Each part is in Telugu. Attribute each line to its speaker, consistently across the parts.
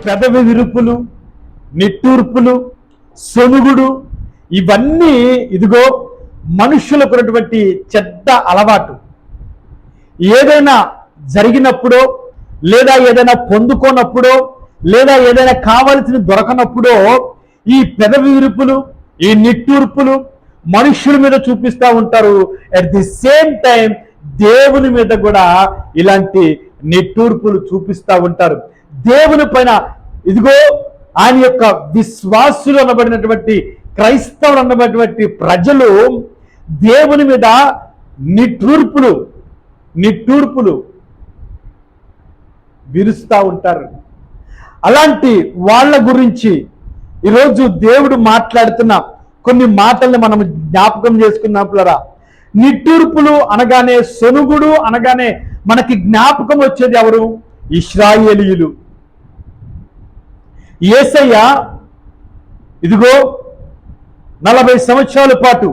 Speaker 1: పెదవి విరుపులు, నిట్టూర్పులు, సొనుగుడు, ఇవన్నీ ఇదిగో మనుషులకు ఉన్నటువంటి చెడ్డ అలవాటు. ఏదైనా జరిగినప్పుడో, లేదా ఏదైనా పొందుకోనప్పుడో, లేదా ఏదైనా కావలసిన దొరకనప్పుడో ఈ పెదవి విరుపులు, ఈ నిట్టూర్పులు మనుషుల మీద చూపిస్తూ ఉంటారు. అట్ ది సేమ్ టైం దేవుని మీద కూడా ఇలాంటి నిట్టూర్పులు చూపిస్తూ ఉంటారు. దేవుని పైన ఇదిగో ఆయన యొక్క విశ్వాసులు అనబడినటువంటి క్రైస్తవులు అనబడినటువంటి ప్రజలు దేవుని మీద నిట్టూర్పులు విరుస్తూ ఉంటారు. అలాంటి వాళ్ళ గురించి ఈరోజు దేవుడు మాట్లాడుతున్న కొన్ని మాటల్ని మనం జ్ఞాపకం చేసుకున్నప్పులరా. నిట్టూర్పులు అనగానే, సొనుగుడు అనగానే మనకి జ్ఞాపకం వచ్చేది ఎవరు? ఇశ్రాయేలీయులు. యేసయ్య ఇదిగో 40 సంవత్సరాల పాటు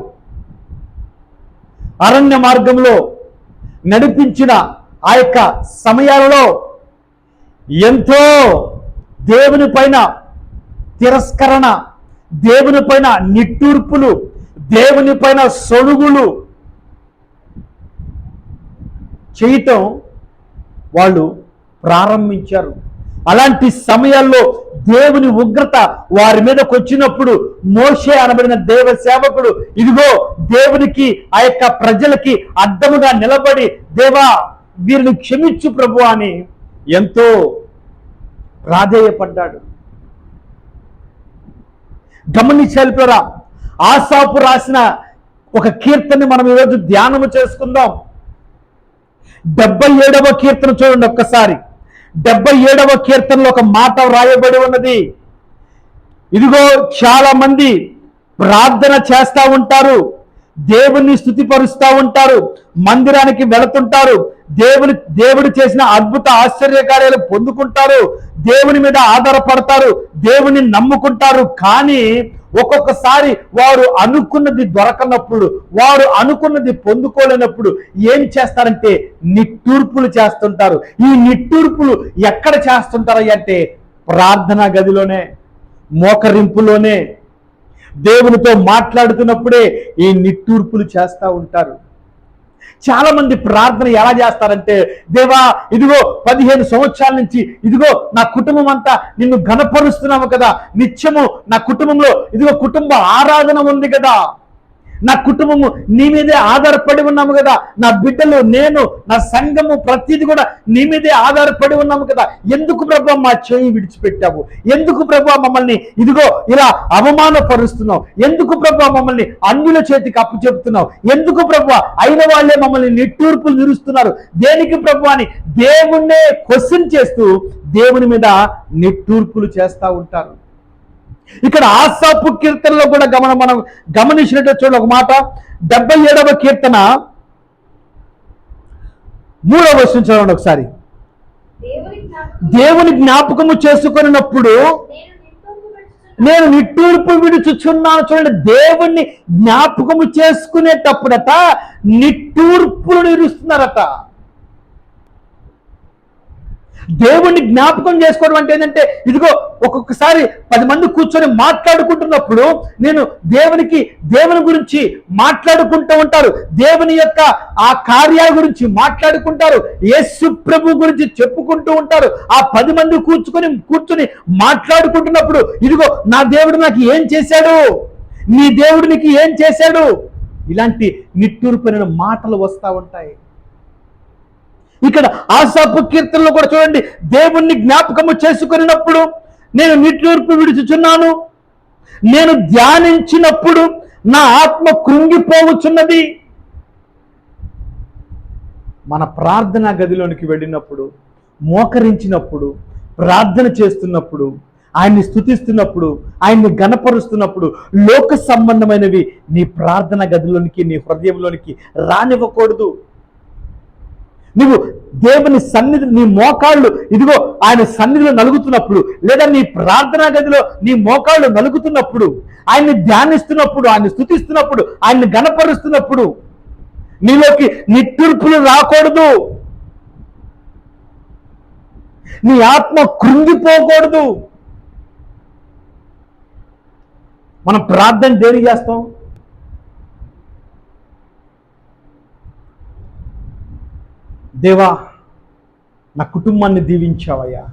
Speaker 1: అరణ్య మార్గంలో నడిపించిన ఆ యొక్క సమయాలలో ఎంతో దేవుని పైన తిరస్కరణ, దేవుని పైన నిట్టూర్పులు, దేవుని పైన సొనుగులు చేయటం వాళ్ళు ప్రారంభించారు. అలాంటి సమయాల్లో దేవుని ఉగ్రత వారి మీదకి వచ్చినప్పుడు మోషే అనబడిన దేవ సేవకుడు ఇదిగో దేవునికి ఆ యొక్క ప్రజలకి అడ్డముగా నిలబడి, దేవా వీరిని క్షమించు ప్రభు అని ఎంతో ప్రాధేయపడ్డాడు. గమనించాలిరా, ఆసాపు రాసిన ఒక కీర్తనని మనం ఈరోజు ధ్యానము చేసుకుందాం. 77వ కీర్తన చూడండి ఒక్కసారి. 77వ కీర్తనలో ఒక మాట రాయబడి ఉన్నది. ఇదిగో చాలా మంది ప్రార్థన చేస్తూ ఉంటారు, దేవుణ్ణి స్తుతిపరుస్తూ ఉంటారు, మందిరానికి వెళుతుంటారు, దేవుడు చేసిన అద్భుత ఆశ్చర్యకార్యాలు పొందుకుంటారు, దేవుని మీద ఆధారపడతారు, దేవుని నమ్ముకుంటారు. కానీ ఒక్కొక్కసారి వారు అనుకున్నది దొరకనప్పుడు, వారు అనుకున్నది పొందుకోలేనప్పుడు ఏం చేస్తారంటే నిట్టూర్పులు చేస్తుంటారు. ఈ నిట్టూర్పులు ఎక్కడ చేస్తుంటారు అంటే ప్రార్థనా గదిలోనే, మోకరింపులోనే, దేవునితో మాట్లాడుతున్నప్పుడే ఈ నిట్టూర్పులు చేస్తూ ఉంటారు. చాలా మంది ప్రార్థన ఎలా చేస్తారంటే, దేవా ఇదిగో 15 సంవత్సరాల నుంచి ఇదిగో నా కుటుంబం అంతా నిన్ను ఘనపరుస్తున్నాము కదా, నిత్యము నా కుటుంబంలో ఇదిగో కుటుంబ ఆరాధన ఉంది కదా, నా కుటుంబము నీ మీదే ఆధారపడి ఉన్నాము కదా, నా బిడ్డలు, నేను, నా సంఘము ప్రతిది కూడా నీ మీదే ఆధారపడి ఉన్నాము కదా, ఎందుకు ప్రభు మా చేయి విడిచిపెట్టావు? ఎందుకు ప్రభు మమ్మల్ని ఇదిగో ఇలా అవమానపరుస్తున్నావు? ఎందుకు ప్రభు మమ్మల్ని అన్యుల చేతికి అప్పు చెప్తున్నావు? ఎందుకు ప్రభు అయిన వాళ్ళే మమ్మల్ని నిట్టూర్పులు నిరుస్తున్నారు? దేనికి ప్రభు అని దేవుణ్ణే క్వశ్చన్ చేస్తూ దేవుని మీద నిట్టూర్పులు చేస్తూ ఉంటారు. ఇక్కడ ఆసాపు కీర్తనలో కూడా మనం గమనించినట్టు చూడండి ఒక మాట. 77వ కీర్తన 3వ వచనం చూడండి ఒకసారి. దేవుని జ్ఞాపకము చేసుకున్నప్పుడు నేను నిట్టూర్పు విడుచుచున్నాను. చూడండి, దేవుణ్ణి జ్ఞాపకము చేసుకునేటప్పుడట నిట్టూర్పులు నిరుస్తున్నారట. దేవుణ్ణి జ్ఞాపకం చేసుకోవడం అంటే ఏంటంటే ఇదిగో ఒక్కొక్కసారి 10 మంది కూర్చొని మాట్లాడుకుంటున్నప్పుడు నేను దేవుని గురించి మాట్లాడుకుంటూ ఉంటారు, దేవుని యొక్క ఆ కార్యాల గురించి మాట్లాడుకుంటారు, యేసు ప్రభు గురించి చెప్పుకుంటూ ఉంటారు. ఆ 10 మంది కూర్చొని మాట్లాడుకుంటున్నప్పుడు ఇదిగో నా దేవుడు నాకు ఏం చేశాడు, నీ దేవుడు నీకు ఏం చేశాడు, ఇలాంటి నిట్టూర్పున మాటలు వస్తూ ఉంటాయి. ఇక్కడ ఆసాపు కీర్తనలో కూడా చూడండి, దేవుణ్ణి జ్ఞాపకము చేసుకున్నప్పుడు నేను నిట్టూర్పు విడుచుచున్నాను, నేను ధ్యానించినప్పుడు నా ఆత్మ కృంగిపోవచ్చున్నది. మన ప్రార్థనా గదిలోనికి వెళ్ళినప్పుడు, మోకరించినప్పుడు, ప్రార్థన చేస్తున్నప్పుడు, ఆయన్ని స్తుతిస్తున్నప్పుడు, ఆయన్ని గణపరుస్తున్నప్పుడు లోక సంబంధమైనవి నీ ప్రార్థనా గదిలోనికి, నీ హృదయంలోనికి రానివ్వకూడదు. నువ్వు దేవుని సన్నిధి, నీ మోకాళ్ళు ఇదిగో ఆయన సన్నిధిలో నలుగుతున్నప్పుడు, లేదా నీ ప్రార్థనా గదిలో నీ మోకాళ్ళు నలుగుతున్నప్పుడు, ఆయన్ని ధ్యానిస్తున్నప్పుడు, ఆయన్ని స్తుతిస్తున్నప్పుడు, ఆయన్ని గణపరుస్తున్నప్పుడు నీలోకి నిట్టూర్పులు రాకూడదు. నీ ఆత్మ కృంగిపోకూడదు. మనం ప్రార్థన దేనికి చేస్తాం? దేవా, నా కుటుంబాన్ని దీవించావయ్యా,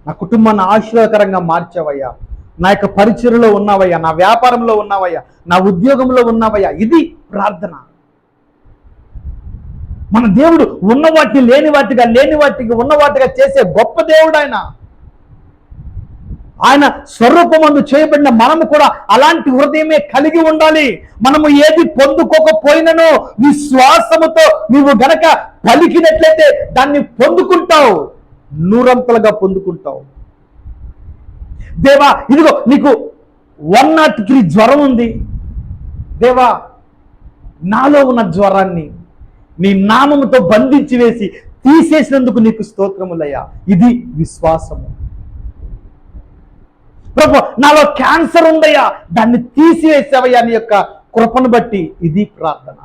Speaker 1: నా కుటుంబాన్ని ఆశీర్వాదకరంగా మార్చావయ్యా, నా యొక్క పరిచర్యలో ఉన్నావయ్యా, నా వ్యాపారంలో ఉన్నావయ్యా, నా ఉద్యోగంలో ఉన్నావయ్యా. ఇది ప్రార్థన. మన దేవుడు ఉన్న వాటిని లేని వాటిగా, లేని వాటికి ఉన్న వాటిగా చేసే గొప్ప దేవుడు ఆయన. ఆయన స్వరూపమందు చేయబడిన మనము కూడా అలాంటి హృదయమే కలిగి ఉండాలి. మనము ఏది పొందుకోకపోయినను విశ్వాసముతో నీవు గనక పలికినట్లయితే దాన్ని పొందుకుంటావు, నూరంతలుగా పొందుకుంటావు. దేవా, ఇదిగో నీకు 103 జ్వరం ఉంది. దేవా, నాలో ఉన్న జ్వరాన్ని నీ నామముతో బంధించి వేసి తీసేసినందుకు నీకు స్తోత్రములయ్యా. ఇది విశ్వాసము. ప్రభు, నాలో క్యాన్సర్ ఉందయ్యా, దాన్ని తీసివేసావయ్యా నీ యొక్క కృపను బట్టి. ఇది ప్రార్థన.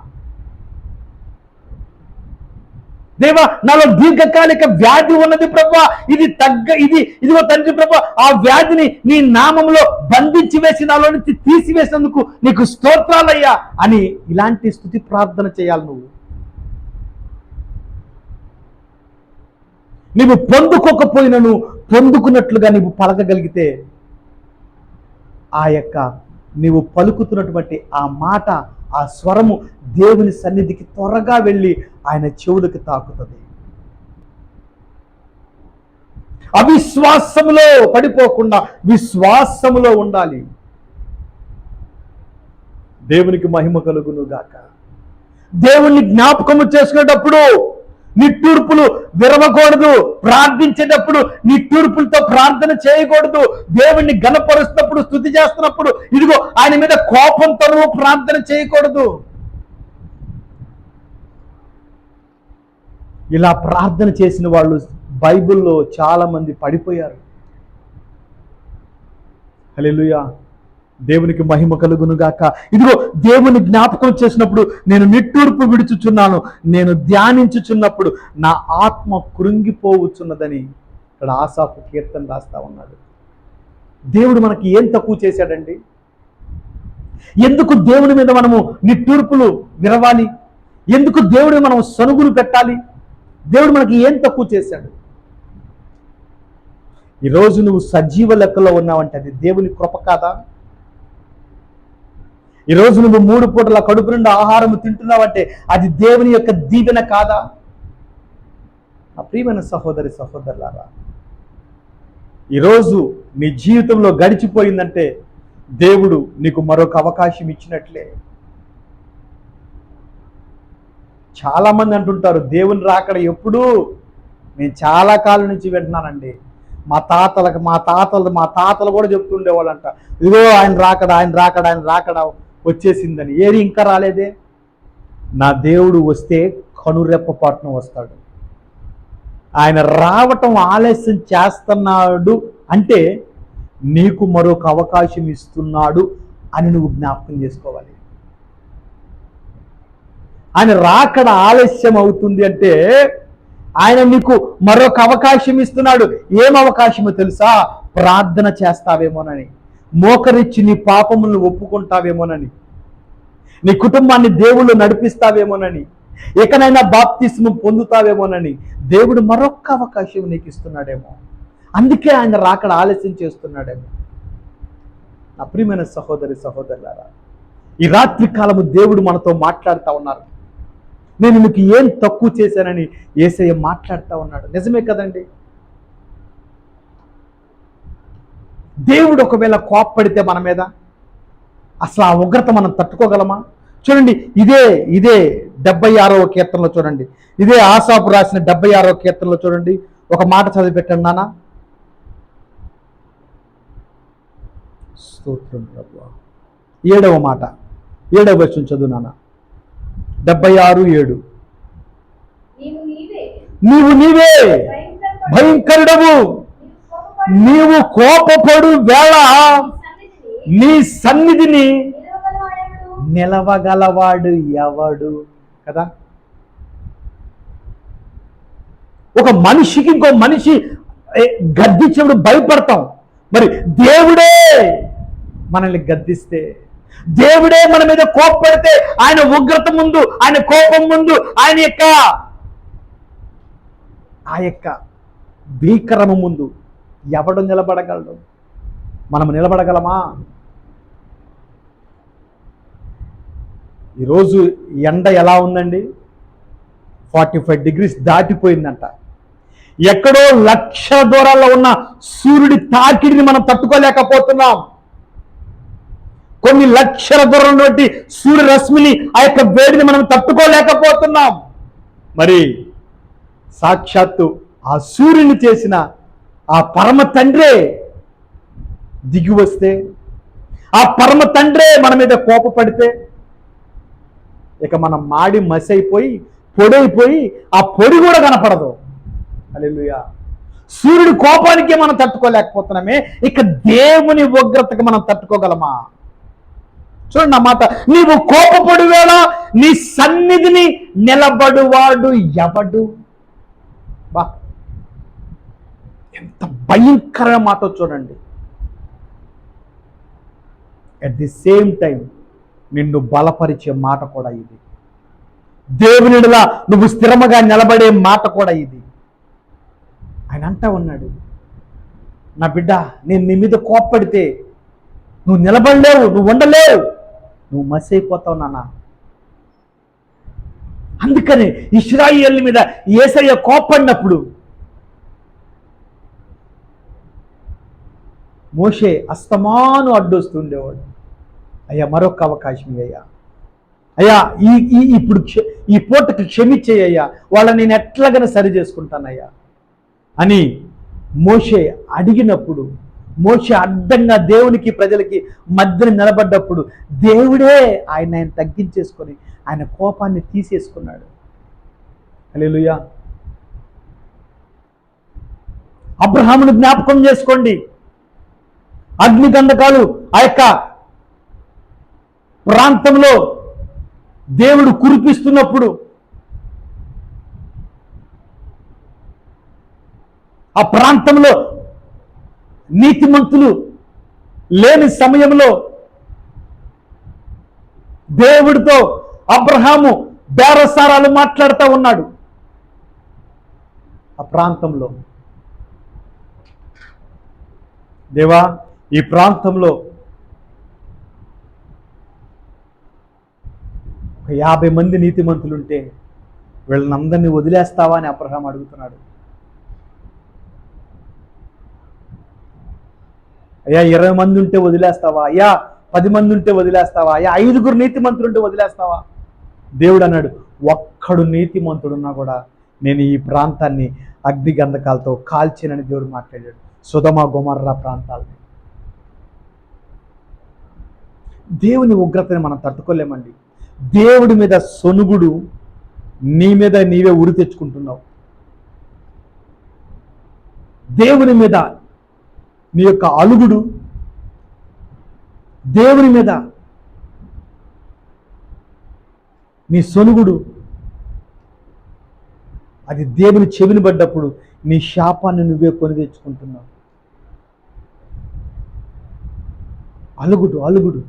Speaker 1: దేవా, నాలో దీర్ఘకాలిక వ్యాధి ఉన్నది ప్రభా, ఇదిగో తండ్రి ప్రభా, ఆ వ్యాధిని నీ నామంలో బంధించి వేసి నాలో నుంచి తీసివేసినందుకు నీకు స్తోత్రాలయ్యా అని ఇలాంటి స్తుతి ప్రార్థన చేయాలి. నీవు పొందుకోకపోయినను పొందుకున్నట్లుగా నీవు పలకగలిగితే ఆ యొక్క నీవు పలుకుతున్నటువంటి ఆ మాట, ఆ స్వరము దేవుని సన్నిధికి త్వరగా వెళ్ళి ఆయన చెవులకు తాకుతుంది. అవిశ్వాసములో పడిపోకుండా విశ్వాసములో ఉండాలి. దేవునికి మహిమ కలుగును గాక. దేవుణ్ణి జ్ఞాపకము చేసుకునేటప్పుడు నిట్టూర్పులు విరవకూడదు. ప్రార్థించేటప్పుడు నిట్టూర్పులతో ప్రార్థన చేయకూడదు. దేవుణ్ణి గణపరుస్తున్నప్పుడు, స్తుతి చేస్తున్నప్పుడు ఇదిగో ఆయన మీద కోపంతో ప్రార్థన చేయకూడదు. ఇలా ప్రార్థన చేసిన వాళ్ళు బైబిల్లో చాలా మంది పడిపోయారు. హల్లెలూయా, దేవునికి మహిమ కలుగును గాక. ఇదిగో దేవుని జ్ఞాపకం చేసినప్పుడు నేను నిట్టూర్పు విడుచుచున్నాను, నేను ధ్యానించుచున్నప్పుడు నా ఆత్మ కృంగిపోవచ్చున్నదని ఇక్కడ ఆసాపు కీర్తన రాస్తా ఉన్నాడు. దేవుడు మనకి ఏం తక్కువ చేశాడండి? ఎందుకు దేవుని మీద మనము నిట్టూర్పులు విరవాలి? ఎందుకు దేవుడిని మనం సనుగులు పెట్టాలి? దేవుడు మనకి ఏం తక్కువ చేశాడు? ఈరోజు నువ్వు సజీవ లెక్కలో ఉన్నావంటే అది దేవుని కృప కాదా? ఈరోజు నువ్వు 3 పూటల కడుపు నిండా ఆహారం తింటున్నావంటే అది దేవుని యొక్క దీవెన కాదా? నా ప్రియమైన సహోదరి సహోదరులారా, ఈరోజు నీ జీవితంలో గడిచిపోయిందంటే దేవుడు నీకు మరొక అవకాశం ఇచ్చినట్లే. చాలా మంది అంటుంటారు, దేవుని రాకడ ఎప్పుడు? నేను చాలా కాలం నుంచి వింటున్నానండి. మా తాతలు కూడా చెప్తుండేవాళ్ళంట, ఇదిగో ఆయన రాకడ వచ్చేసిందని. ఏది ఇంకా రాలేదే? నా దేవుడు వస్తే కనురెప్పపాటున వస్తాడు. ఆయన రావటం ఆలస్యం చేస్తున్నాడు అంటే నీకు మరొక అవకాశం ఇస్తున్నాడు అని నువ్వు జ్ఞాపకం చేసుకోవాలి. ఆయన రాకడ ఆలస్యం అవుతుంది అంటే ఆయన నీకు మరొక అవకాశం ఇస్తున్నాడు. ఏం అవకాశమో తెలుసా? ప్రార్థన చేస్తావేమోనని, మోకరిచ్చి నీ పాపములను ఒప్పుకుంటావేమోనని, నీ కుటుంబాన్ని దేవుళ్ళు నడిపిస్తావేమోనని, ఎక్కడైనా బాప్తిస్మం పొందుతావేమోనని దేవుడు మరొక అవకాశం నీకు ఇస్తున్నాడేమో. అందుకే ఆయన రాకడ ఆలస్యం చేస్తున్నాడేమో. నా ప్రియమైన సహోదరి సహోదరులారా, ఈ రాత్రి కాలము దేవుడు మనతో మాట్లాడుతూ ఉన్నారు. నేను మీకు ఏం తక్కువ చేశానని యేసయ్య మాట్లాడుతూ ఉన్నాడు. నిజమే కదండి? దేవుడు ఒకవేళ కోప్పడితే మన మీద అసలు ఆ ఉగ్రత మనం తట్టుకోగలమా? చూడండి, ఇదే 76వ కీర్తనలో చూడండి, ఇదే ఆసాపు రాసిన 76వ కీర్తనలో చూడండి, ఒక మాట చదివి పెట్టండి నాన్న. స్తోత్రం ప్రభువా. 7వ మాట, 7వ వచనం చదువు నాన్న. 76:7. నీవు నీవే భయంకరుడవు, నీవు కోపపడు వేళ నీ సన్నిధిని నిలవగలవాడు ఎవడు? కదా, ఒక మనిషికి ఇంకో మనిషి గద్దించినప్పుడు భయపడతాం. మరి దేవుడే మనల్ని గద్దిస్తే, దేవుడే మన మీద కోపపడితే, ఆయన ఉగ్రత ముందు, ఆయన కోపం ముందు, ఆయన యొక్క భీకరము ముందు ఎవడు నిలబడగలడు? మనం నిలబడగలమా? ఈరోజు ఎండ ఎలా ఉందండి? 45 degrees దాటిపోయిందంట. ఎక్కడో లక్షల దూరాల్లో ఉన్న సూర్యుడి తాకిడిని మనం తట్టుకోలేకపోతున్నాం. కొన్ని లక్షల దూరం నుండి సూర్య రశ్మిని, ఆ యొక్క వేడిని మనం తట్టుకోలేకపోతున్నాం. మరి సాక్షాత్తు ఆ సూర్యుని చేసిన ఆ పరమ తండ్రే దిగి వస్తే, ఆ పరమ తండ్రే మన మీద కోపపడితే, ఇక మనం మాడి మసి అయిపోయి పొడైపోయి ఆ పొడి కూడా కనపడదు. హల్లెలూయా. సూర్యుడి కోపానికి మనం తట్టుకోలేకపోతున్నామే, ఇక దేవుని ఉగ్రతకి మనం తట్టుకోగలమా? చూడండి నా మాట, నీవు కోపపడు వేళ నీ సన్నిధిని నిలబడువాడు ఎవడు? బా, ఎంత భయంకరమైన మాట చూడండి. అట్ ది సేమ్ టైం నిన్ను బలపరిచే మాట కూడా ఇది. దేవునిలా నువ్వు స్థిరముగా నిలబడే మాట కూడా ఇది. ఆయన అంటా ఉన్నాడు, నా బిడ్డ, నేను నీ మీద కోప్పడితే నువ్వు నిలబడలేవు, నువ్వు ఉండలేవు, నువ్వు మసి అయిపోతావు నాన్న. అందుకని ఇశ్రాయేలు మీద యేసయ్య కోప్పడినప్పుడు మోషే అస్తమాను అడ్డొస్తుండేవాడు. అయ్యా, మరొక అవకాశం అయ్యా, అయ్యా ఇప్పుడు ఈ పూటకి క్షమించేయ్యా, వాళ్ళని నేను ఎట్లాగైనా సరి చేసుకుంటానయ్యా అని మోషే అడిగినప్పుడు, మోషే అడ్డంగా దేవునికి ప్రజలకి మధ్యన నిలబడ్డప్పుడు దేవుడే ఆయన తగ్గించేసుకొని ఆయన కోపాన్ని తీసేసుకున్నాడు. హల్లెలూయా. అబ్రహామును జ్ఞాపకం చేసుకోండి. అగ్ని గంధకాలు ఆ యొక్క ప్రాంతంలో దేవుడు కురిపిస్తున్నప్పుడు, ఆ ప్రాంతంలో నీతిమంతులు లేని సమయంలో దేవుడితో అబ్రహాము బేరసారాలు మాట్లాడుతూ ఉన్నాడు. ఆ ప్రాంతంలో, దేవా, ఈ ప్రాంతంలో ఒక 50 మంది నీతిమంతులుంటే వీళ్ళని అందరినీ వదిలేస్తావా అని అబ్రహాం అడుగుతున్నాడు. అయ్యా, 20 మంది ఉంటే వదిలేస్తావా? అయ్యా, 10 మంది ఉంటే వదిలేస్తావా? అయ్యా, 5 నీతిమంతులు ఉంటే వదిలేస్తావా? దేవుడు అన్నాడు, ఒక్కడు నీతిమంతుడున్నా కూడా నేను ఈ ప్రాంతాన్ని అగ్ని గంధకాలతో కాల్చినని దేవుడు మాట్లాడాడు. సొదొమ గొమొర్రా ప్రాంతాలని. దేవుని ఉగ్రతని మనం తట్టుకోలేమండి. దేవుడి మీద సొనుగుడు, నీ మీద నీవే ఉరి తెచ్చుకుంటున్నావు. దేవుని మీద నీ యొక్క అలుగుడు, దేవుని మీద నీ సొనుగుడు, అది దేవుని చెవిని పడ్డప్పుడు నీ శాపాన్ని నువ్వే కొని తెచ్చుకుంటున్నావు. అలుగుడు అలుగుడు.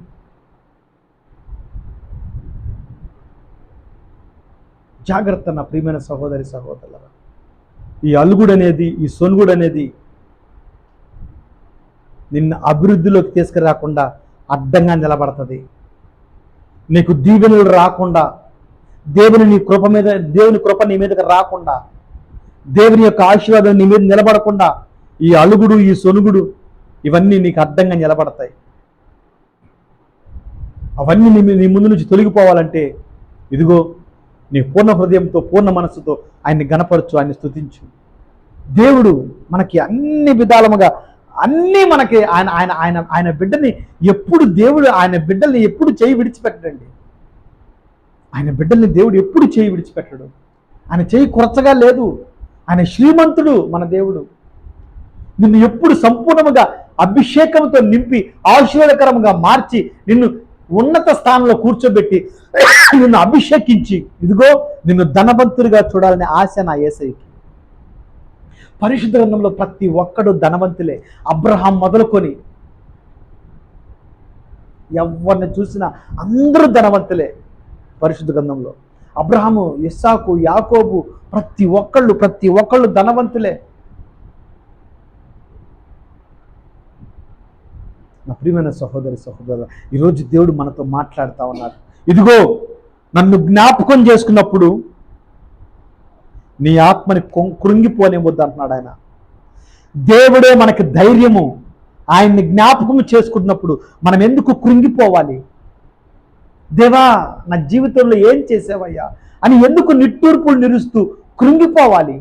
Speaker 1: జాగ్రత్త నా ప్రియమైన సహోదరి సహోదరులారా. ఈ అలుగుడు అనేది, ఈ సొనుగుడు అనేది నిన్ను అభివృద్ధిలోకి తీసుకురాకుండా అడ్డంగా నిలబడుతుంది. నీకు దీవెనలు రాకుండా, దేవుని కృప నీ మీదకి రాకుండా, దేవుని యొక్క ఆశీర్వాదం నీ మీద నిలబడకుండా ఈ అలుగుడు, ఈ సొనుగుడు, ఇవన్నీ నీకు అడ్డంగా నిలబడతాయి. అవన్నీ నీ ముందు నుంచి తొలగిపోవాలంటే ఇదిగో నీ పూర్ణ హృదయంతో, పూర్ణ మనస్సుతో ఆయన్ని గణపరచు, ఆయన్ని స్తుతించు. దేవుడు మనకి అన్ని విధాలముగా అన్నీ మనకి ఆయన ఆయన ఆయన ఆయన బిడ్డని ఎప్పుడు దేవుడు ఆయన బిడ్డల్ని ఎప్పుడు చేయి విడిచిపెట్టడండి. ఆయన బిడ్డల్ని దేవుడు ఎప్పుడు చేయి విడిచిపెట్టడు. ఆయన చేయి కొరచగా లేదు. ఆయన శ్రీమంతుడు మన దేవుడు. నిన్ను ఎప్పుడు సంపూర్ణముగా అభిషేకంతో నింపి ఆశీర్వాదకరంగా మార్చి నిన్ను ఉన్నత స్థానంలో కూర్చోబెట్టి నిన్ను అభిషేకించి ఇదిగో నిన్ను ధనవంతుడిగా చూడాలనే ఆశ నా యేసయ్యకి. పరిశుద్ధ గ్రంథంలో ప్రతి ఒక్కడు ధనవంతులే. అబ్రహాం మొదలుకొని ఎవరిని చూసినా అందరూ ధనవంతులే పరిశుద్ధ గ్రంథంలో. అబ్రహాము, ఇస్సాకు, యాకోబు ప్రతి ఒక్కళ్ళు ధనవంతులే. నా ప్రియమైన సహోదరుల, ఈరోజు దేవుడు మనతో మాట్లాడుతూ ఉన్నారు. ఇదిగో నన్ను జ్ఞాపకం చేసుకున్నప్పుడు నీ ఆత్మని కృంగిపోనివ్వద్దు అంటున్నాడు ఆయన. దేవుడే మనకి ధైర్యము. ఆయన్ని జ్ఞాపకం చేసుకున్నప్పుడు మనం ఎందుకు కృంగిపోవాలి? దేవా నా జీవితంలో ఏం చేసావయ్యా అని ఎందుకు నిట్టూర్పులు నిరుస్తూ కృంగిపోవాలి?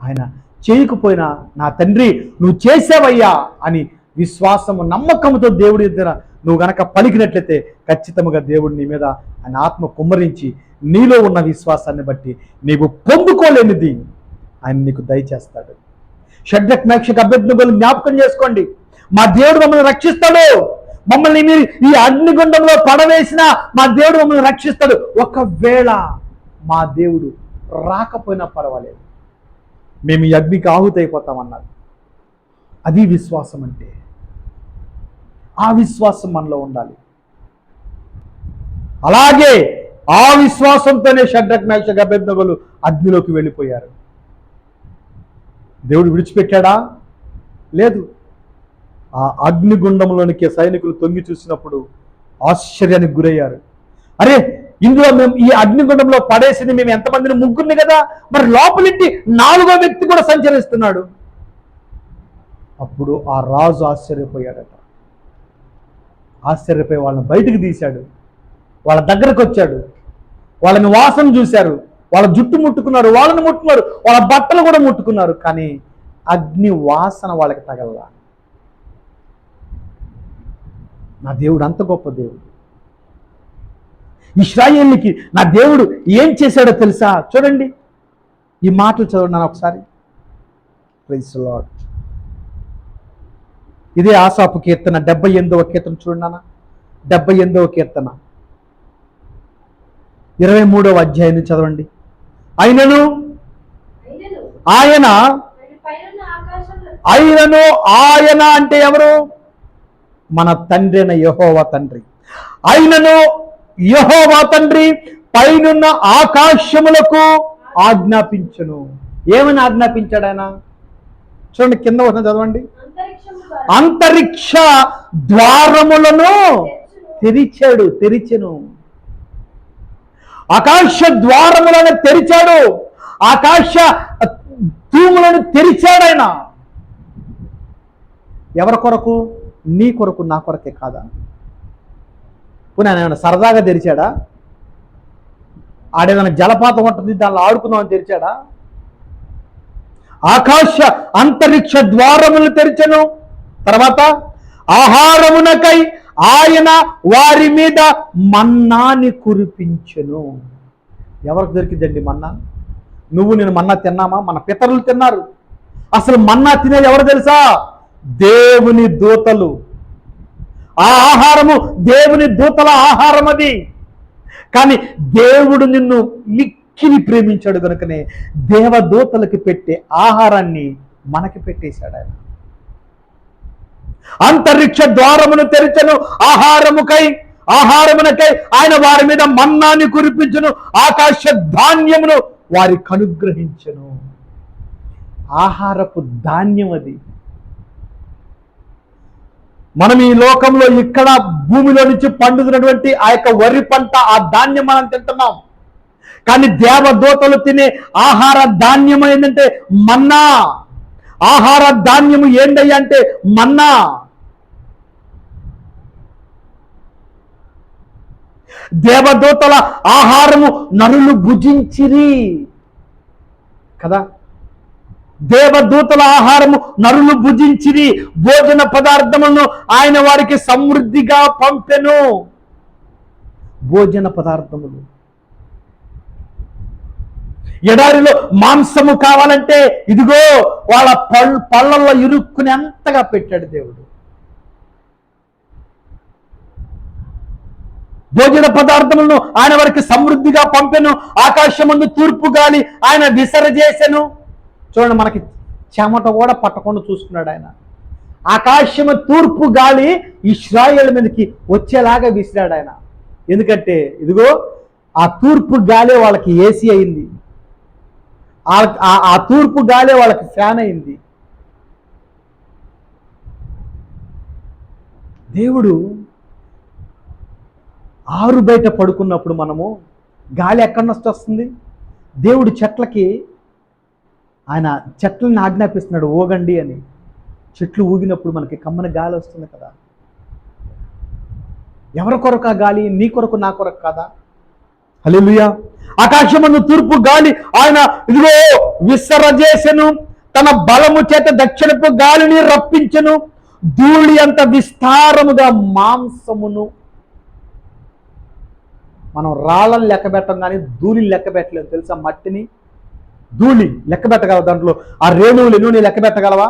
Speaker 1: ఆయన చేయకపోయినా నా తండ్రి నువ్వు చేసావయ్యా అని విశ్వాసము నమ్మకంతో దేవుడి దగ్గర నువ్వు గనక పలికినట్లయితే ఖచ్చితంగా దేవుడు నీ మీద ఆయన ఆత్మ కుమ్మరించి నీలో ఉన్న విశ్వాసాన్ని బట్టి నీవు పొందుకోలేనిది ఆయన నీకు దయచేస్తాడు. షడ్రక్ మేషక్ అబేద్నెగోలు జ్ఞాపకం చేసుకోండి. మా దేవుడు మమ్మల్ని రక్షిస్తాడు. మమ్మల్ని మీరు ఈ అగ్నిగుండంలో పడవేసినా మా దేవుడు మమ్మల్ని రక్షిస్తాడు. ఒకవేళ మా దేవుడు రాకపోయినా పర్వాలేదు, మేము ఈ అగ్నికి ఆహుతైపోతామన్నారు. అది విశ్వాసం అంటే. ఆ విశ్వాసం మనలో ఉండాలి. అలాగే ఆ విశ్వాసంతోనే షడ్రక్ మేషక్ అబేద్నెగోలు అగ్నిలోకి వెళ్ళిపోయారు. దేవుడు విడిచిపెట్టాడా? లేదు. ఆ అగ్నిగుండంలోనికి సైనికులు తొంగి చూసినప్పుడు ఆశ్చర్యానికి గురయ్యారు. అరే, ఇందులో మేము ఈ అగ్నిగుండంలో పడేసింది మేము ఎంతమందిని? ముగ్గురిని కదా. మరి లోపలింటి 4వ వ్యక్తి కూడా సంచరిస్తున్నాడు. అప్పుడు ఆ రాజు ఆశ్చర్యపోయాడట. ఆశ్చర్యపోయి వాళ్ళని బయటికి తీశాడు. వాళ్ళ దగ్గరకు వచ్చాడు. వాళ్ళని వాసన చూశారు. వాళ్ళ జుట్టు ముట్టుకున్నారు, వాళ్ళని ముట్టుకున్నారు, వాళ్ళ బట్టలు కూడా ముట్టుకున్నారు. కానీ అగ్ని వాసన వాళ్ళకి తగలలా. నా దేవుడు అంత గొప్ప దేవుడు. ఇశ్రాయేలుకి నా దేవుడు ఏం చేశాడో తెలుసా? చూడండి, ఈ మాటలు చదవండి ఒకసారి. Praise the lord. ఇదే ఆసాపు కీర్తన 78వ కీర్తన చూడండి. 78వ కీర్తన 23వ అధ్యాయం చదవండి. ఆయనను ఆయన అంటే ఎవరు? మన తండ్రి అయిన యెహోవా తండ్రి. ఆయనను యెహోవా తండ్రి పైనున్న ఆకాశములకు ఆజ్ఞాపించును. ఏమని ఆజ్ఞాపించాడు ఆయన? చూడండి, కింద ఉన్న చదవండి. అంతరిక్ష ద్వారములను తెరిచెను. ఆకాశ ద్వారములను తెరిచాడు. ఆకాశ తూములను తెరిచాడు ఆయన. ఎవరి కొరకు? నీ కొరకు, నా కొరకే కాదా? పోనీ ఆయన ఏమైనా సరదాగా తెరిచాడా? ఆడేదైనా జలపాతం ఉంటుంది దానిలో ఆడుకుందామని తెరిచాడా? ఆకాశ అంతరిక్ష ద్వారములు తెరిచెను. తర్వాత ఆహారమునకై ఆయన వారి మీద మన్నాని కురిపించెను. ఎవరికి దొరికిందండి మన్నా? నువ్వు నేను మన్నా తిన్నామా? మన పితరులు తిన్నారు. అసలు మన్నా తినేది ఎవరు తెలుసా? దేవుని దూతలు. ఆ ఆహారము దేవుని దూతల ఆహారం అది. కానీ దేవుడు నిన్ను మిక్కిలి ప్రేమించాడు కనుకనే దేవదూతలకి పెట్టే ఆహారాన్ని మనకి పెట్టేశాడు ఆయన. అంతరిక్ష ద్వారమును తెరిచెను. ఆహారమునకై ఆయన వారి మీద మన్నాని కురిపించును. ఆకాశ ధాన్యమును వారికి అనుగ్రహించెను. ఆహారపు ధాన్యం అది. మనం ఈ లోకంలో ఇక్కడ భూమిలో నుంచి పండుతున్నటువంటి ఆ యొక్క వరి పంట, ఆ ధాన్యం మనం తింటున్నాం. కానీ దేవదూతలు తినే ఆహార ధాన్యం ఏంటంటే మన్నా. ఆహార ధాన్యము ఏంటయ్యా అంటే మన్నా. దేవదూతల ఆహారము నరులు భుజించిరి కదా. దేవదూతల ఆహారము నరులు భుజించిరి. భోజన పదార్థములను ఆయన వారికి సమృద్ధిగా పంపెను. భోజన పదార్థములు. ఎడారిలో మాంసము కావాలంటే ఇదిగో వాళ్ళ పళ్ళల్లో ఇరుక్కుని అంతగా పెట్టాడు దేవుడు. భోజన పదార్థములను ఆయన వారికి సమృద్ధిగా పంపెను. ఆకాశమందు తూర్పు గాలి ఆయన విసరజేసెను. చూడండి, మనకి చెమట కూడా పట్టకుండా చూసుకున్నాడు ఆయన. ఆకాశము తూర్పు గాలి ఇశ్రాయేలు మీదకి వచ్చేలాగా విసిరాడు ఆయన. ఎందుకంటే ఇదిగో ఆ తూర్పు గాలే వాళ్ళకి ఏసీ అయింది, ఆ తూర్పు గాలే వాళ్ళకి ఫ్యాన్ అయింది. దేవుడు ఆరు బయట పడుకున్నప్పుడు మనము గాలి ఎక్కడి నుంచి వస్తుంది? దేవుడు చెట్లకి ఆయన చెట్లని ఆజ్ఞాపిస్తున్నాడు ఊగండి అని. చెట్లు ఊగినప్పుడు మనకి కమ్మని గాలి వస్తుంది కదా. ఎవరి కొరకు ఆ గాలి? నీ కొరకు, నా కొరకు కాదా? హల్లెలూయా. ఆకాశమందు తూర్పు గాలి ఆయన ఇదిగో విసరజేసెను, తన బలము చేత దక్షిణపు గాలిని రప్పించెను, ధూళి అంత విస్తారముగా మాంసమును. మనం రాళ్ళని లెక్క పెట్టం కానీ ధూళిని లెక్క పెట్టలేదు తెలుసా? మట్టిని, ధూళి లెక్క పెట్టగలవా? దాంట్లో ఆ రేణువులు ఎన్నో లెక్క పెట్టగలవా?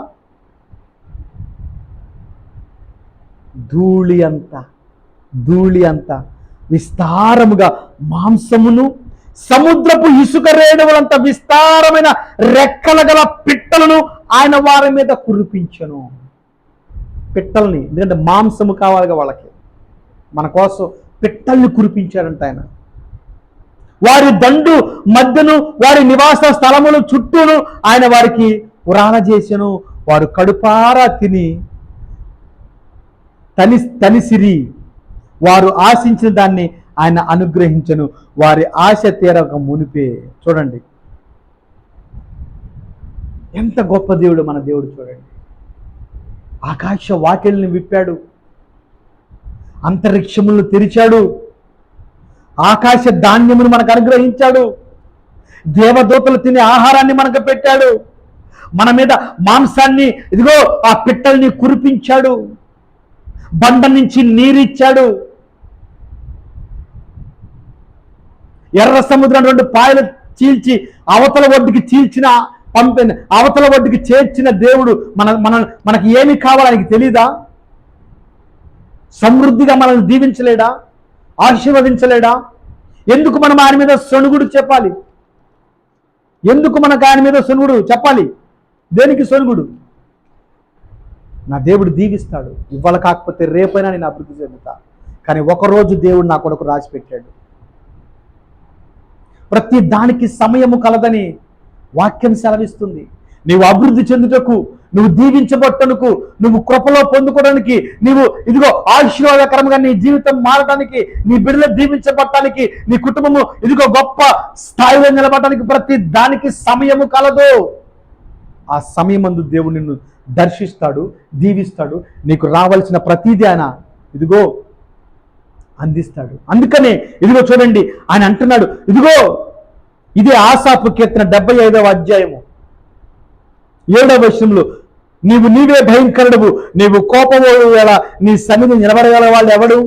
Speaker 1: ధూళి అంత విస్తారముగా మాంసమును, సముద్రపు ఇసుక రేణువులంత విస్తారమైన రెక్కల గల పిట్టలను ఆయన వారి మీద కురిపించను. పిట్టల్ని, ఎందుకంటే మాంసము కావాలిగా వాళ్ళకి, మన కోసం పిట్టల్ని కురిపించారంట ఆయన. వారి దండు మధ్యను, వారి నివాస స్థలములు చుట్టూను ఆయన వారికి పురాణ చేసెను. వారు కడుపారా తిని తనిసిరి, వారు ఆశించిన దాన్ని ఆయన అనుగ్రహించను, వారి ఆశ తీరక మునిపే. చూడండి ఎంత గొప్ప దేవుడు మన దేవుడు. చూడండి, ఆకాశ వాకిళ్ళని విప్పాడు, అంతరిక్షములను తెరిచాడు, ఆకాశ ధాన్యమును మనకు అనుగ్రహించాడు, దేవదూతలు తినే ఆహారాన్ని మనకు పెట్టాడు, మన మీద మాంసాన్ని ఇదిగో ఆ పిట్టల్ని కురిపించాడు, బండ నుంచి నీరిచ్చాడు, ఎర్ర సముద్రం రెండు పాయలు చీల్చి అవతల ఒడ్డుకి అవతల ఒడ్డుకి చేర్చిన దేవుడు మనకి ఏమి కావాలో ఆయనకి తెలీదా? సమృద్ధిగా మనల్ని దీవించలేడా? ఆశీర్వదించలేడా? ఎందుకు మనం ఆయన మీద సొనుగుడు చెప్పాలి? ఎందుకు మనకు ఆయన మీద సొనుగుడు చెప్పాలి? దేనికి సొనుగుడు? నా దేవుడు దీవిస్తాడు, ఇవాళ కాకపోతే రేపైనా నేను అభివృద్ధి చెందుతా. కానీ ఒకరోజు దేవుడు నా కొరకు రాసి పెట్టాడు. ప్రతి దానికి సమయము కలదని వాక్యం సెలవిస్తుంది. నీవు అభివృద్ధి చెందుటకు, నువ్వు దీవించబట్టనుకు, నువ్వు కృపలో పొందుకోవడానికి, నీవు ఇదిగో ఆశీర్వాదకరంగా నీ జీవితం మారడానికి, నీ బిడ్డలు దీవించబట్టడానికి, నీ కుటుంబము ఇదిగో గొప్ప స్థాయిలో నిలబడటానికి ప్రతి దానికి సమయము కలదు. ఆ సమయమందు దేవుడు నిన్ను దర్శిస్తాడు, దీవిస్తాడు, నీకు రావాల్సిన ప్రతిదీ ఆయన ఇదిగో అందిస్తాడు. అందుకనే ఇదిగో చూడండి ఆయన అంటున్నాడు, ఇదిగో ఇదే ఆసాపు కీర్తన 75వ అధ్యాయము 7వ వచనంలో, నీవే భయంకరుడు, నీవు కోపము వేళ నీ సన్నిధి నిలబడగల వాళ్ళు ఎవడు?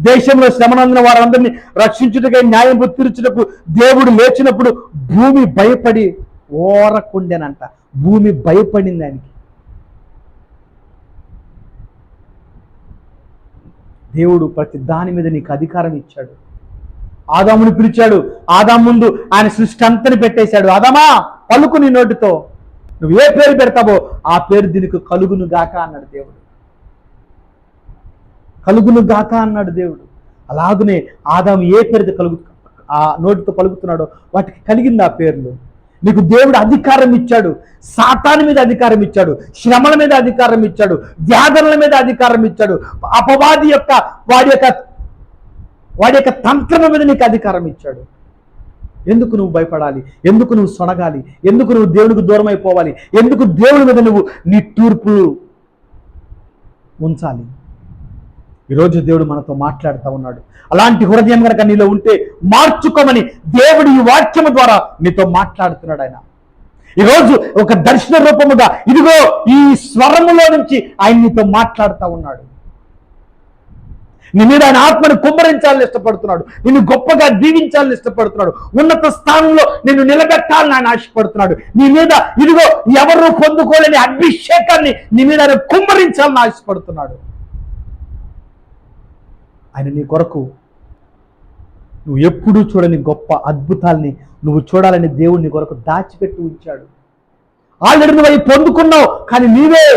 Speaker 1: దేశంలో శ్రమనందిన వారందరినీ రక్షించుటకై న్యాయం తీర్చుటకు దేవుడు లేచినప్పుడు భూమి భయపడి ఓరకుండెనంట. భూమి భయపడింది ఆయనకి. దేవుడు ప్రతి దాని మీద నీకు అధికారం ఇచ్చాడు. ఆదాముని పిలిచాడు, ఆదాము ముందు ఆయన సృష్టి అంతని పెట్టేశాడు. ఆదామా పలుకు నీ నోటితో, నువ్వు ఏ పేరు పెడతావో ఆ పేరు దీనికి కలుగును గాక అన్నాడు దేవుడు. కలుగును గాక అన్నాడు దేవుడు. అలాగనే ఆదాము ఏ పేరుతో ఆ నోటితో పలుకుతున్నాడో వాటికి కలిగింది ఆ పేర్లు. నీకు దేవుడు అధికారం ఇచ్చాడు, సాతాను మీద అధికారం ఇచ్చాడు, శ్రమల మీద అధికారం ఇచ్చాడు, వ్యాధుల మీద అధికారం ఇచ్చాడు, అపవాది యొక్క వాడి యొక్క తంత్రం మీద నీకు అధికారం ఇచ్చాడు. ఎందుకు నువ్వు భయపడాలి? ఎందుకు నువ్వు సొనగాలి? ఎందుకు నువ్వు దేవునికి దూరం అయిపోవాలి? ఎందుకు దేవుని మీద నువ్వు నీ తూర్పు ఉంచాలి? ఈరోజు దేవుడు మనతో మాట్లాడుతూ ఉన్నాడు. అలాంటి హృదయం కనుక నీలో ఉంటే మార్చుకోమని దేవుడు ఈ వాక్యము ద్వారా నీతో మాట్లాడుతున్నాడు. ఆయన ఈరోజు ఒక దర్శన రూపముగా ఇదిగో ఈ స్వరములో నుంచి ఆయన నీతో మాట్లాడుతూ ఉన్నాడు. నీ మీద ఆయన ఆత్మను కుమ్మరించాలని ఇష్టపడుతున్నాడు, నిన్ను గొప్పగా దీవించాలని ఇష్టపడుతున్నాడు, ఉన్నత స్థానంలో నిన్ను నిలబెట్టాలని ఆయన ఆశపడుతున్నాడు. నీ మీద ఇదిగో ఎవరు పొందుకోలేని అభిషేకాన్ని నీ మీద ఆయన కుమ్మరించాలని ఆశపడుతున్నాడు. ఆయన నీ కొరకు నువ్వు ఎప్పుడూ చూడని గొప్ప అద్భుతాల్ని నువ్వు చూడాలని దేవుడిని కొరకు దాచిపెట్టి ఉంచాడు. ఆల్రెడీ నువ్వు అవి పొందుకున్నావు, కానీ నీవే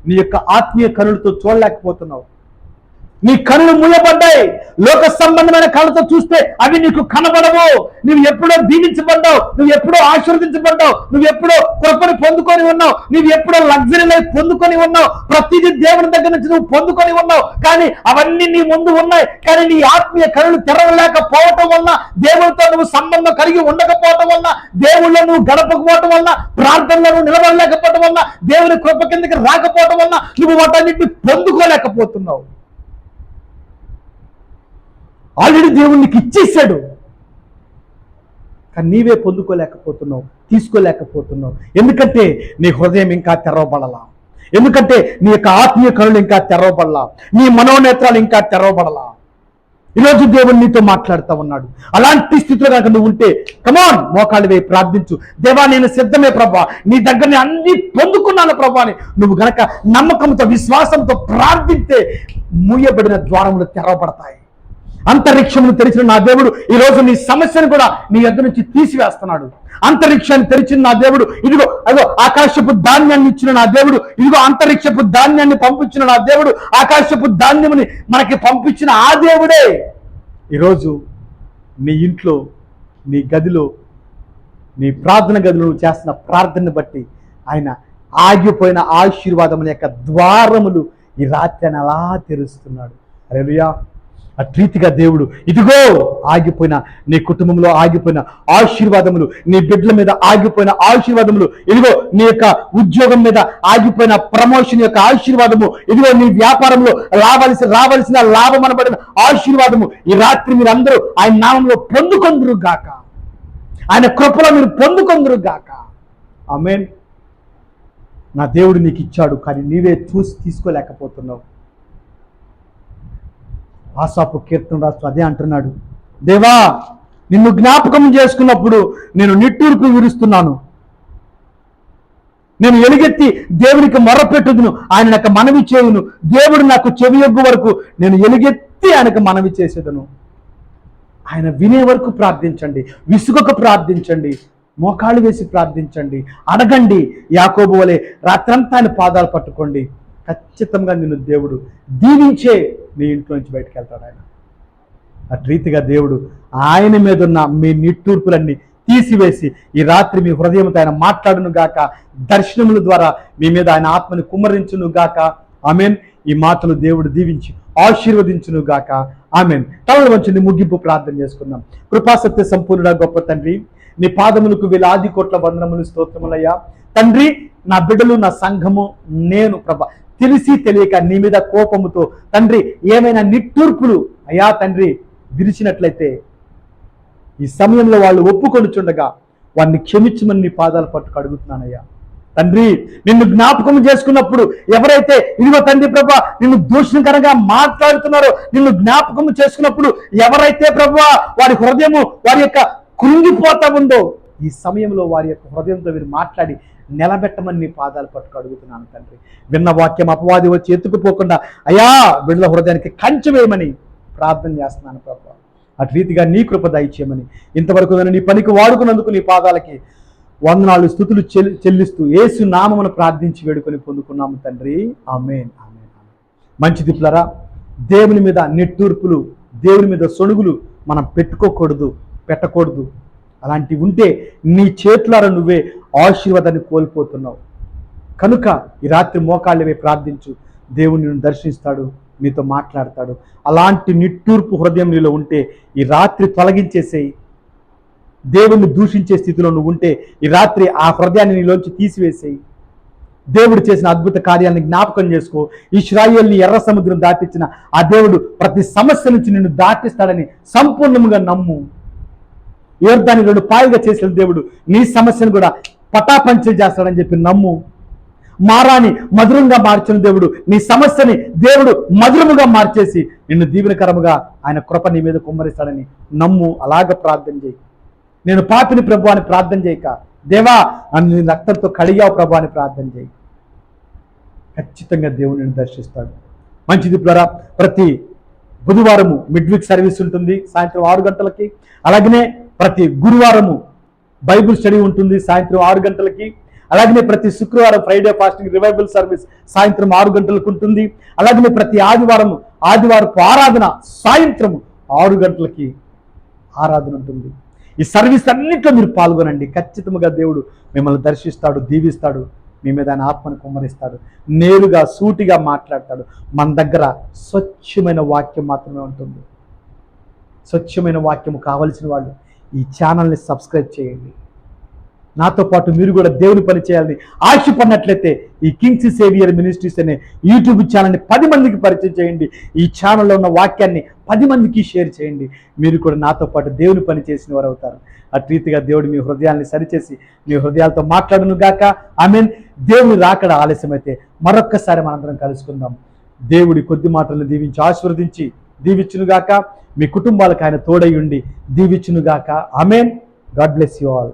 Speaker 1: నీ యొక్క ఆత్మీయ కనులతో చూడలేకపోతున్నావు. నీ కళ్ళు మూయబడ్డాయి. లోక సంబంధమైన కళ్ళతో చూస్తే అవి నీకు కనబడవు. నువ్వు ఎప్పుడో దీవించబడ్డావు, నువ్వు ఎప్పుడో ఆశీర్వదించబడ్డావు, నువ్వు ఎప్పుడో కృపను పొందుకొని ఉన్నావు, నువ్వు ఎప్పుడో లగ్జరీ లైఫ్ పొందుకొని ఉన్నావు, ప్రతిదీ దేవుని దగ్గర నుంచి నువ్వు పొందుకొని ఉన్నావు. కానీ అవన్నీ నీ ముందు ఉన్నాయి. కానీ నీ ఆత్మీయ కళ్ళు తెరవలేకపోవటం వల్ల, దేవుడితో నువ్వు సంబంధం కలిగి ఉండకపోవటం వల్ల, దేవుళ్ళో నువ్వు గడపకపోవటం వల్ల, ప్రార్థనలో నువ్వు నిలబడలేకపోవటం వల్ల, దేవుని కృప కిందకి రాకపోవటం వల్ల నువ్వు వాటన్నిటిని పొందుకోలేకపోతున్నావు. ఆల్రెడీ దేవుడు నీకు ఇచ్చేసాడు, కానీ నీవే పొందుకోలేకపోతున్నావు, తీసుకోలేకపోతున్నావు. ఎందుకంటే నీ హృదయం ఇంకా తెరవబడలా, ఎందుకంటే నీ యొక్క ఆత్మీయ కనులు ఇంకా తెరవబడలా, నీ మనోనేత్రాలు ఇంకా తెరవబడలా. ఈరోజు దేవుడు నీతో మాట్లాడుతూ ఉన్నాడు. అలాంటి స్థితిలో కనుక నువ్వు ఉంటే కమాన్, మోకాళ్ళు వేయి, ప్రార్థించు. దేవా నేను సిద్ధమే ప్రభా, నీ దగ్గర నేను అన్ని పొందుకున్నాను ప్రభా అని నువ్వు గనక నమ్మకంతో విశ్వాసంతో ప్రార్థిస్తే మూయబడిన ద్వారములు తెరవబడతాయి. అంతరిక్షమును తెరిచిన నా దేవుడు ఈరోజు నీ సమస్యను కూడా నీ యొద్ద నుంచి తీసివేస్తున్నాడు. అంతరిక్షాన్ని తెరిచిన నా దేవుడు, ఇదిగో అదిగో ఆకాశపు ధాన్యాన్ని ఇచ్చిన నా దేవుడు, ఇదిగో అంతరిక్షపు ధాన్యాన్ని పంపించిన నా దేవుడు, ఆకాశపు ధాన్యముని మనకి పంపించిన ఆ దేవుడే ఈరోజు నీ ఇంట్లో, నీ గదిలో, నీ ప్రార్థన గదిలో చేస్తున్న ప్రార్థనను బట్టి ఆయన ఆగిపోయిన ఆశీర్వాదముల యొక్క ద్వారములు ఈ రాత్రి అని అలా తెరుస్తున్నాడు. హల్లెలూయా. అట్రీతిగా దేవుడు ఇదిగో ఆగిపోయిన నీ కుటుంబంలో ఆగిపోయిన ఆశీర్వాదములు, నీ బిడ్డల మీద ఆగిపోయిన ఆశీర్వాదములు, ఇదిగో నీ యొక్క ఉద్యోగం మీద ఆగిపోయిన ప్రమోషన్ యొక్క ఆశీర్వాదము, ఇదిగో నీ వ్యాపారంలో రావలసిన లాభం అనబడిన ఆశీర్వాదము ఈ రాత్రి మీరు అందరూ ఆయన నామంలో పొందుకొందురు గాక, ఆయన కృపలో మీరు పొందుకొందురు గాక. ఆమేన్. నా దేవుడు నీకు ఇచ్చాడు, కానీ నీవే చూసి తీసుకోలేకపోతున్నావు. ఆసాపు కీర్తన రాస్తూ అదే అంటున్నాడు, దేవా నిన్ను జ్ఞాపకం చేసుకున్నప్పుడు నేను నిట్టూర్పు విరుస్తున్నాను, నేను ఎలుగెత్తి దేవునికి మొరపెట్టుదును, ఆయన నాకు మనవి చేయును, దేవుడు నాకు చెవియొగ్గు వరకు నేను ఎలుగెత్తి ఆయనకు మనవి చేసేదను. ఆయన వినే వరకు ప్రార్థించండి, విసుగక ప్రార్థించండి, మోకాళ్ళు వేసి ప్రార్థించండి, అడగండి. యాకోబు వలె రాత్రంతా ఆయన పాదాలు పట్టుకోండి. ఖచ్చితంగా నిన్ను దేవుడు దీవించే నీ ఇంట్లో నుంచి బయటకు వెళ్తాడు ఆయన. అట్రీతిగా దేవుడు ఆయన మీద ఉన్న మీ నిట్టూర్పులన్నీ తీసివేసి ఈ రాత్రి మీ హృదయంతో ఆయన మాట్లాడును గాక, దర్శనముల ద్వారా మీ మీద ఆయన ఆత్మని కుమ్మరించును గాక. ఆమెన్. ఈ మాటలు దేవుడు దీవించి ఆశీర్వదించును గాక. ఆమెన్. తలలు వంచండి, ముగింపు ప్రార్థన చేసుకుందాం. కృపాసత్య సంపూర్ణ గొప్ప తండ్రి, నీ పాదములకు వేలాది కోట్ల వందనములు, స్తోత్రములయ్యా. తండ్రి, నా బిడ్డలు, నా సంఘము, నేను ప్రభా తెలిసి తెలియక నీ మీద కోపముతో తండ్రి ఏమైనా నిట్టూర్పులు అయ్యా తండ్రి విరిచినట్లయితే ఈ సమయంలో వాళ్ళు ఒప్పుకొనుచుండగా వారిని క్షమించమని నీ పాదాలు పట్టుకు అడుగుతున్నానయ్యా. తండ్రి, నిన్ను జ్ఞాపకం చేసుకున్నప్పుడు ఎవరైతే ఇదిగో తండ్రి ప్రభా నిన్ను దూషణకరంగా మాట్లాడుతున్నారో, నిన్ను జ్ఞాపకం చేసుకున్నప్పుడు ఎవరైతే ప్రభా వారి హృదయము వారి యొక్క కృంగిపోతా ఉందో, ఈ సమయంలో వారి యొక్క హృదయంతో మీరు మాట్లాడి నిలబెట్టమని నీ పాదాలు పట్టుకు అడుగుతున్నాను తండ్రి. విన్న వాక్యం అపవాది వచ్చి ఎత్తుకుపోకుండా అయ్యా బిడ్డల హృదయానికి కంచె వేయమని ప్రార్థన చేస్తున్నాను ప్రభా. అటు రీతిగా నీ కృప దయచేయమని ఇంతవరకు నేను నీ పనికి వాడుకున్నందుకు నీ పాదాలకి వందనాలు స్తుతులు చెల్లిస్తూ యేసు నామమును ప్రార్థించి వేడుకొని పొందుకున్నాము తండ్రి. ఆమేన్. ఆమేన్. మంచిది పిల్లరా, దేవుని మీద నిట్టూర్పులు, దేవుని మీద సొణుగులు మనం పెట్టకూడదు. అలాంటివి ఉంటే నీ చేతులారా నువ్వే ఆశీర్వాదాన్ని కోల్పోతున్నావు. కనుక ఈ రాత్రి మోకాళ్ళవే ప్రార్థించు, దేవుని నిన్ను దర్శిస్తాడు, నీతో మాట్లాడతాడు. అలాంటి నిట్టూర్పు హృదయం నీలో ఉంటే ఈ రాత్రి తొలగించేసేయి. దేవుణ్ణి దూషించే స్థితిలో నువ్వు ఉంటే ఈ రాత్రి ఆ హృదయాన్ని నీలోంచి తీసివేసేయి. దేవుడు చేసిన అద్భుత కార్యాలను జ్ఞాపకం చేసుకో. ఇశ్రాయేలుని ఎర్ర సముద్రం దాటించిన ఆ దేవుడు ప్రతి సమస్య నుంచి నిన్ను దాటిస్తాడని సంపూర్ణంగా నమ్ము. యోర్దాన్ని 2 పాయలుగా చేసిన దేవుడు నీ సమస్యను కూడా పటాపంచలు చేస్తాడని చెప్పి నమ్ము. మారాని మధురంగా మార్చిన దేవుడు నీ సమస్యని దేవుడు మధురముగా మార్చేసి నిన్ను దీవెనకరముగా ఆయన కృప నీ మీద కుమ్మరిస్తాడని నమ్ము. అలాగ ప్రార్థన చేయి. నేను పాపిని ప్రభు అని ప్రార్థన చేయక, దేవా నన్ను రక్తంతో కడిగావు ప్రభు అని ప్రార్థన చేయి. ఖచ్చితంగా దేవుడు నిన్ను దర్శిస్తాడు. మంచిది ద్వారా ప్రతి బుధవారము మిడ్ వీక్ సర్వీస్ ఉంటుంది సాయంత్రం 6 గంటలకి. అలాగనే ప్రతి గురువారము బైబిల్ స్టడీ ఉంటుంది సాయంత్రం 6 గంటలకి. అలాగనే ప్రతి శుక్రవారం ఫ్రైడే ఫాస్టింగ్ రివైబల్ సర్వీస్ సాయంత్రం 6 గంటలకు ఉంటుంది. అలాగనే ప్రతి ఆదివారపు ఆరాధన సాయంత్రం 6 గంటలకి ఆరాధన ఉంటుంది. ఈ సర్వీస్ అన్నింటిలో మీరు పాల్గొనండి. ఖచ్చితంగా దేవుడు మిమ్మల్ని దర్శిస్తాడు, దీవిస్తాడు, మీ మీద ఆయన ఆత్మను కుమ్మరిస్తాడు, నేరుగా సూటిగా మాట్లాడతాడు. మన దగ్గర స్వచ్ఛమైన వాక్యం మాత్రమే ఉంటుంది. స్వచ్ఛమైన వాక్యం కావలసిన వాళ్ళు ఈ ఛానల్ని సబ్స్క్రైబ్ చేయండి. నాతో పాటు మీరు కూడా దేవుని పని చేయాలని ఆశపడినట్లయితే ఈ కింగ్స్ సేవియర్ మినిస్ట్రీస్ అనే యూట్యూబ్ ఛానల్ని 10 మందికి పరిచయం చేయండి. ఈ ఛానల్లో ఉన్న వాక్యాన్ని 10 మందికి షేర్ చేయండి. మీరు కూడా నాతో పాటు దేవుని పని చేసిన వారు అవుతారు. అటు రీతిగా దేవుడు మీ హృదయాన్ని సరిచేసి మీ హృదయాలతో మాట్లాడును గాక. ఆమేన్. దేవుని రాకడ ఆలస్యమైతే మరొక్కసారి మనందరం కలుసుకుందాం. దేవుడి కొద్ది మాటలను దీవించి ఆశీర్వదించి దీవించునుగాక. మీ కుటుంబాలకు ఆయన తోడై ఉండి దీవించునుగాక. ఆమేన్. God bless you all.